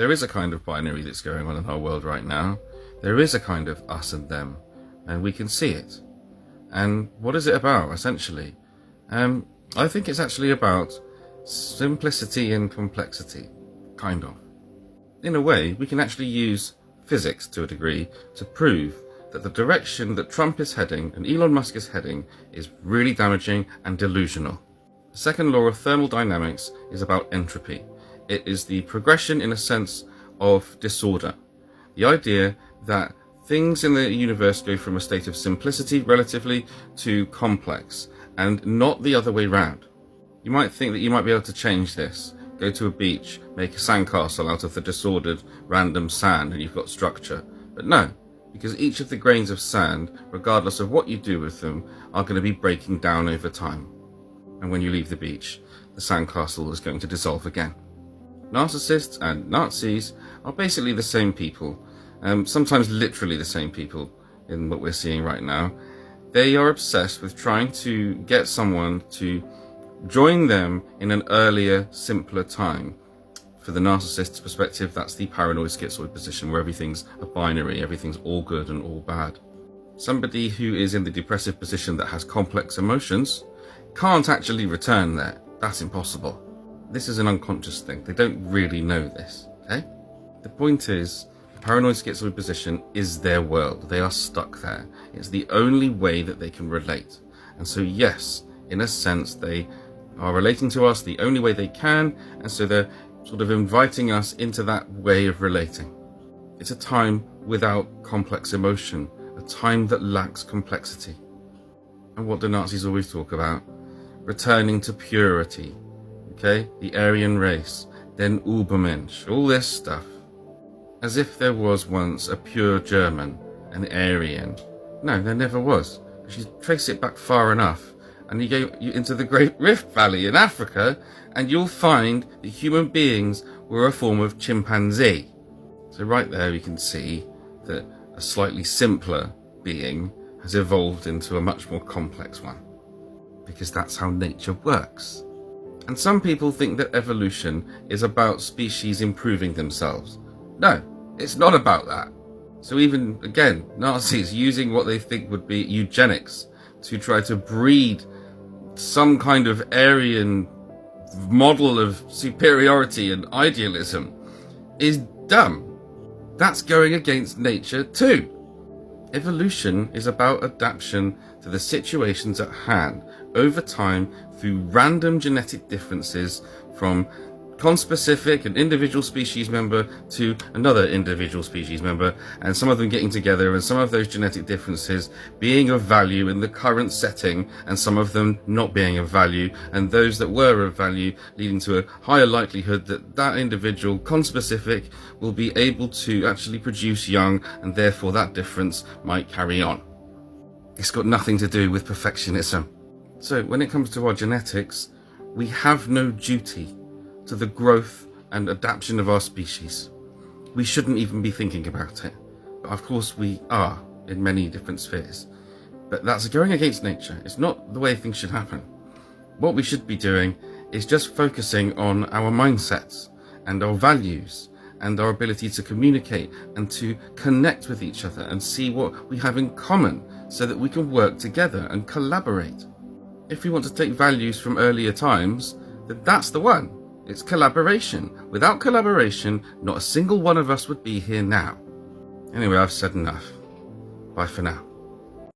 There is a kind of binary that's going on in our world right now. There is a kind of us and them, and we can see it. And what is it about, essentially? I think it's actually about simplicity and complexity, kind of. In a way, we can actually use physics to a degree to prove that the direction that Trump is heading and Elon Musk is heading is really damaging and delusional. The second law of thermodynamics is about entropy. It is the progression, in a sense, of disorder. The idea that things in the universe go from a state of simplicity, relatively, to complex, and not the other way round. You might think that you might be able to change this. Go to a beach, make a sandcastle out of the disordered, random sand, and you've got structure. But no, because each of the grains of sand, regardless of what you do with them, are going to be breaking down over time. And when you leave the beach, the sandcastle is going to dissolve again. Narcissists and Nazis are basically the same people, sometimes literally the same people in what we're seeing right now. They are obsessed with trying to get someone to join them in an earlier, simpler time. For the narcissist's perspective, that's the paranoid schizoid position where everything's a binary, everything's all good and all bad. Somebody who is in the depressive position that has complex emotions can't actually return there. That's impossible. This is an unconscious thing. They don't really know this, okay? The point is, the paranoid schizoid position is their world. They are stuck there. It's the only way that they can relate. And so yes, in a sense, they are relating to us the only way they can, and so they're sort of inviting us into that way of relating. It's a time without complex emotion, a time that lacks complexity. And what do Nazis always talk about? Returning to purity. Okay, the Aryan race, then Übermensch, all this stuff. As if there was once a pure German, an Aryan. No, there never was. If you trace it back far enough, and you go into the Great Rift Valley in Africa, and you'll find that human beings were a form of chimpanzee. So right there you can see that a slightly simpler being has evolved into a much more complex one. Because that's how nature works. And some people think that evolution is about species improving themselves. No, it's not about that. So even, again, Nazis using what they think would be eugenics to try to breed some kind of Aryan model of superiority and idealism is dumb. That's going against nature too. Evolution is about adaptation to the situations at hand over time through random genetic differences from conspecific, an individual species member, to another individual species member, and some of them getting together and some of those genetic differences being of value in the current setting and some of them not being of value, and those that were of value leading to a higher likelihood that that individual conspecific will be able to actually produce young, and therefore that difference might carry on. It's got nothing to do with perfectionism. So when it comes to our genetics, we have no duty to the growth and adaptation of our species. We shouldn't even be thinking about it. But of course we are in many different spheres. But that's going against nature. It's not the way things should happen. What we should be doing is just focusing on our mindsets and our values and our ability to communicate and to connect with each other and see what we have in common so that we can work together and collaborate. If we want to take values from earlier times, then that's the one. It's collaboration. Without collaboration, not a single one of us would be here now. Anyway, I've said enough. Bye for now.